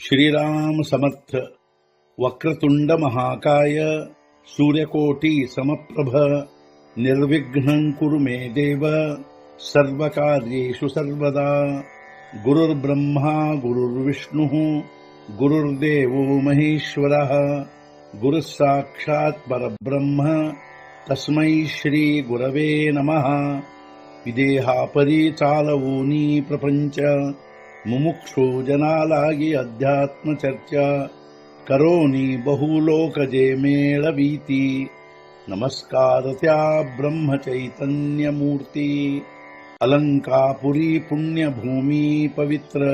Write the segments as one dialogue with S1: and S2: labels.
S1: श्रीराम समर्थ। वक्रतुंड महाकाय सूर्यकोटि समप्रभ निर्विघ्नं कुरु मे देव सर्वकार्येषु सर्वदा। गुरुर्ब्रह्मा गुरुर्विष्णुः गुरुर्देवो महेश्वरः गुरुः साक्षात् परब्रह्म तस्मै श्री गुरवे नमः। विदेहापरि चालवूनी प्रपंच मुमुक्षु जनालागी अध्यात्म चर्चा करोनी बहुलोकजे मेळवीती। नमस्कार त्या ब्रह्म चैतन्य मूर्ती अलंकापुरी पुण्यभूमी पवित्र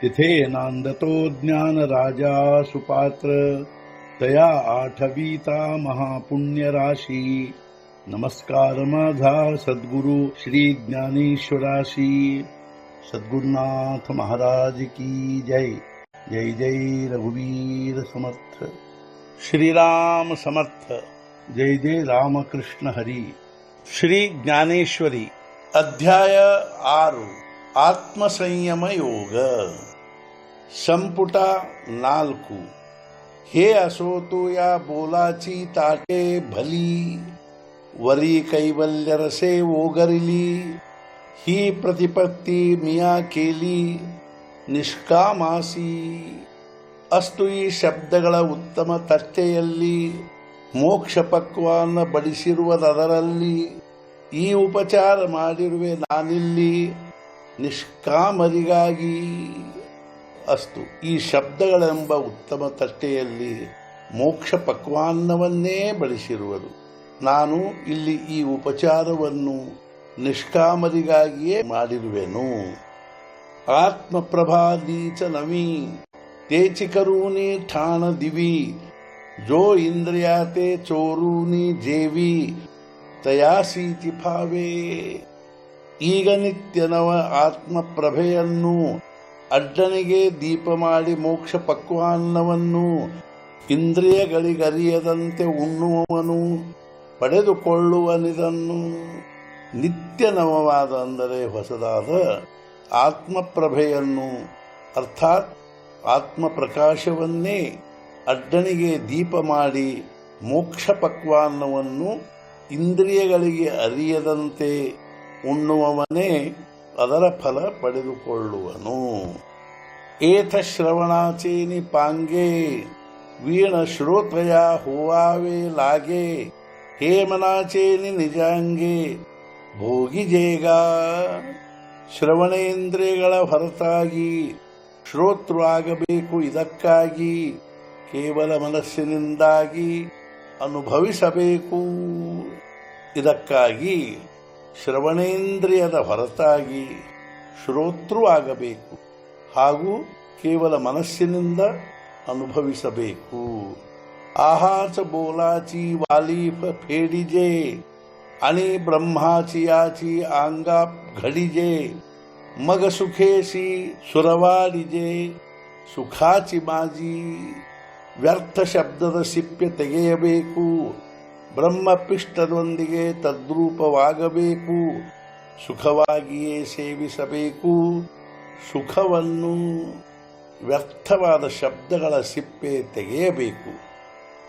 S1: तिथे नांदतो ज्ञान राजा सुपात्र तया आठवीता महापुण्य राशी। नमस्कार माझा सद्गुरु श्री ज्ञानेश्वराशी। सद्गुरुनाथ महाराज की जय। जय जय रघुवीर समर्थ। श्रीराम समर्थ। जय जय रामकृष्ण हरी। श्री ज्ञानेश्वरी अध्याय 6 आत्मसंयम योग संपुಟ 4। हे असो तू या बोलाची ताटे भली वरी कैवल्य रसे ओगरली। ही प्रतिपत्ती मिया केली ನಿಷ್ಕಾಮಾಸಿ। ಅಷ್ಟು ಈ ಶಬ್ದಗಳ ಉತ್ತಮ ತಟ್ಟೆಯಲ್ಲಿ ಮೋಕ್ಷ ಪಕ್ವಾನ್ನ ಬಡಿಸಿರುವುದರಲ್ಲಿ ಈ ಉಪಚಾರ ಮಾಡಿರುವೆ ನಾನಿಲ್ಲಿ ನಿಷ್ಕಾಮರಿಗಾಗಿ। ಅಷ್ಟು ಈ ಶಬ್ದಗಳೆಂಬ ಉತ್ತಮ ತಟ್ಟೆಯಲ್ಲಿ ಮೋಕ್ಷ ಪಕ್ವಾನ್ನವನ್ನೇ ಬಡಿಸಿರುವುದು ನಾನು ಇಲ್ಲಿ ಈ ಉಪಚಾರವನ್ನು ನಿಷ್ಕಾಮರಿಗಾಗಿಯೇ ಮಾಡಿರುವೆನು। ಆತ್ಮ ಪ್ರಭಾ ನೀಚ ನವಿ ತೇಚಿ ಕರೂನಿ ಠಾಣ ದಿವಿ ಜೋ ಇಂದ್ರಿಯಾತೆ ಚೋರೂನಿ ಜೇವಿ ತಯಾಸೀತಿ ಭಾವೇ। ಈಗ ನಿತ್ಯ ನವ ಆತ್ಮ ಪ್ರಭೆಯನ್ನು ಅಡ್ಡನಿಗೆ ದೀಪ ಮಾಡಿ ಮೋಕ್ಷ ಪಕ್ವಾನ್ನವನ್ನು ಇಂದ್ರಿಯಗಳಿಗರಿಯದಂತೆ ಉಣ್ಣುವವನು ಪಡೆದುಕೊಳ್ಳುವನಿದನ್ನು। ನಿತ್ಯ ನವವಾದ ಅಂದರೆ ಹೊಸದಾದ ಆತ್ಮಪ್ರಭೆಯನ್ನು ಅರ್ಥಾತ್ ಆತ್ಮ ಪ್ರಕಾಶವನ್ನೇ ಅಡ್ಡನಿಗೆ ದೀಪ ಮಾಡಿ ಮೋಕ್ಷ ಪಕ್ವಾನ್ನವನ್ನು ಇಂದ್ರಿಯಗಳಿಗೆ ಅರಿಯದಂತೆ ಉಣ್ಣುವವನೇ ಅದರ ಫಲ ಪಡೆದುಕೊಳ್ಳುವನು। ಏಥ ಶ್ರವಣಾಚೇನಿ ಪಾಂಗೆ ವೀಣ ಶ್ರೋತ್ರಯ ಹೋವಾವೆ ಲಾಗೆ ಹೇಮನಾಚೇನಿ ನಿಜಾಂಗೆ ಭೋಗಿಜೇಗ। ಶ್ರವಣೇಂದ್ರಿಯಗಳ ಹೊರತಾಗಿ ಶ್ರೋತೃ ಆಗಬೇಕು ಇದಕ್ಕಾಗಿ ಕೇವಲ ಮನಸ್ಸಿನಿಂದಾಗಿ ಅನುಭವಿಸಬೇಕು। ಇದಕ್ಕಾಗಿ ಶ್ರವಣೇಂದ್ರಿಯದ ಹೊರತಾಗಿ ಶ್ರೋತೃ ಆಗಬೇಕು ಹಾಗೂ ಕೇವಲ ಮನಸ್ಸಿನಿಂದ ಅನುಭವಿಸಬೇಕು। आहाच बोलाची वालीफ फेडीजे आणि ब्रह्माची याची अंगाप घडीजे मग सुखेशी सुरवाडीजे सुखाची माझी। ವ್ಯರ್ಥ ಶಬ್ದದ ಸಿಪ್ಪೆ ತೆಗೆಯಬೇಕು ಬ್ರಹ್ಮಪಿಷ್ಟದೊಂದಿಗೆ ತದ್ರೂಪವಾಗಬೇಕು ಸುಖವಾಗಿಯೇ ಸೇವಿಸಬೇಕು ಸುಖವನ್ನು। ವ್ಯರ್ಥವಾದ ಶಬ್ದಗಳ ಸಿಪ್ಪೆ ತೆಗೆಯಬೇಕು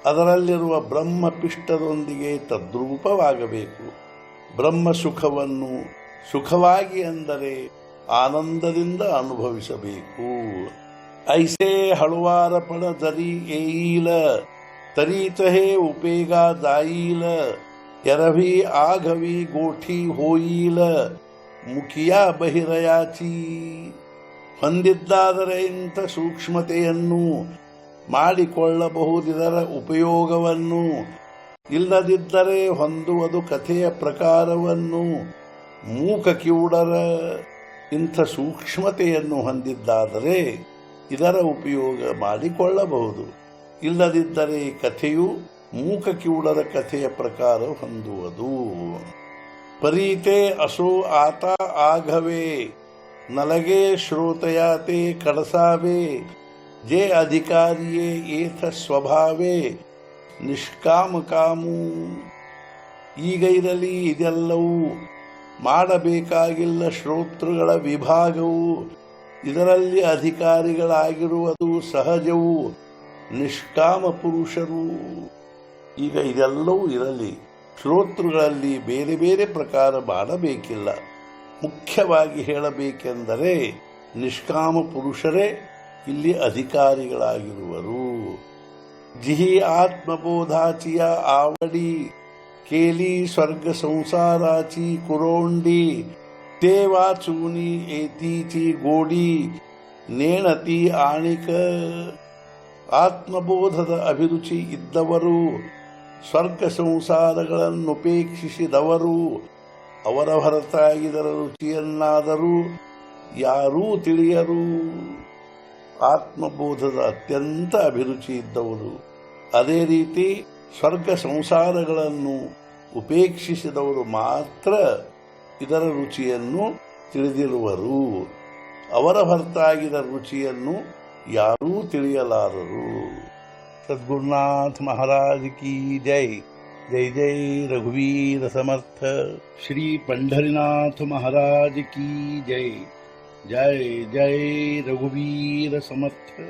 S1: ಅದರಲ್ಲಿರುವ ಬ್ರಹ್ಮಪಿಷ್ಟದೊಂದಿಗೆ ತದ್ರೂಪವಾಗಬೇಕು ಬ್ರಹ್ಮ ಸುಖವನ್ನು ಸುಖವಾಗಿ ಅಂದರೆ ಆನಂದದಿಂದ ಅನುಭವಿಸಬೇಕು। ಐಸೆ ಹಳುವಾರ ಪಣ ದರಿ ಏಯಿಲ ತರೀತಹೇ ಉಪೇಗ ದಾಯಿಲ ಎರವಿ ಆಗವಿ ಗೋಠಿ ಹೋಯಿಲ ಮುಖಿಯ ಬಹಿರಯಾಚಿ। ಹೊಂದಿದ್ದಾದರೆ ಇಂಥ ಸೂಕ್ಷ್ಮತೆಯನ್ನು ಮಾಡಿಕೊಳ್ಳಬಹುದಿದರ ಉಪಯೋಗವನ್ನು ಇಲ್ಲದಿದ್ದರೆ ಹೊಂದುವುದು ಕಥೆಯ ಪ್ರಕಾರವನ್ನು। ಮೂಕ ಕಿವುಡರ ಇಂಥ ಸೂಕ್ಷ್ಮತೆಯನ್ನು ಹೊಂದಿದ್ದಾದರೆ ಇದರ ಉಪಯೋಗ ಮಾಡಿಕೊಳ್ಳಬಹುದು ಇಲ್ಲದಿದ್ದರೆ ಕಥೆಯು ಮೂಕ ಕಿವುಡರ ಕಥೆಯ ಪ್ರಕಾರ ಹೊಂದುವುದು। ಪರೀತೆ ಅಸೋ ಆತ ಆಗವೆ ನಲಗೆ ಶ್ರೋತಯಾತೆ ಕಡಸಾವೆ जे अधिकारिये ಏಥ ಸ್ವಭಾವೇ ನಿಷ್ಕಾಮ ಕಾಮು। ಈಗ ಇರಲಿ ಇದೆಲ್ಲವೂ ಮಾಡಬೇಕಾಗಿಲ್ಲ ಶ್ರೋತೃಗಳ ವಿಭಾಗವು ಇದರಲ್ಲಿ ಅಧಿಕಾರಿಗಳಾಗಿರುವುದು ಸಹಜವು ನಿಷ್ಕಾಮ ಪುರುಷರು. ಈಗ ಇದೆಲ್ಲವೂ ಇರಲಿ, ಶ್ರೋತೃಗಳಲ್ಲಿ ಬೇರೆ ಬೇರೆ ಪ್ರಕಾರ ಮಾಡಬೇಕಿಲ್ಲ. ಮುಖ್ಯವಾಗಿ ಹೇಳಬೇಕೆಂದರೆ ನಿಷ್ಕಾಮ ಪುರುಷರೇ ಇಲ್ಲಿ ಅಧಿಕಾರಿಗಳಾಗಿರುವರು. जिही आत्मबोधाची आवडी केली स्वर्ग संसाराची कुरोंडी ते वाचूनी एतीची गोडी नेणती आणिक. ಆತ್ಮಬೋಧದ ಅಭಿರುಚಿ ಇದ್ದವರು, ಸ್ವರ್ಗ ಸಂಸಾರಗಳನ್ನುಪೇಕ್ಷಿಸಿದವರು, ಅವರ ಹೊರತಾಗಿದರ ರುಚಿಯನ್ನಾದರೂ ಯಾರೂ ತಿಳಿಯರು. ಆತ್ಮಬೋಧದ ಅತ್ಯಂತ ಅಭಿರುಚಿ ಇದ್ದವರು, ಅದೇ ರೀತಿ ಸ್ವರ್ಗ ಸಂಸಾರಗಳನ್ನು ಉಪೇಕ್ಷಿಸಿದವರು ಮಾತ್ರ ಇದರ ರುಚಿಯನ್ನು ತಿಳಿದಿರುವರು. ಅವರ ಹೊರತಾಗಿದ ರುಚಿಯನ್ನು ಯಾರೂ ತಿಳಿಯಲಾರರು. ಸದ್ಗುರುನಾಥ ಮಹಾರಾಜ್ ಕಿ ಜೈ. ಜೈ ಜೈ ರಘುವೀರ ಸಮರ್ಥ. ಶ್ರೀ पंढरीनाथ महाराज की जय. जय जय रघुवीर समर्थ.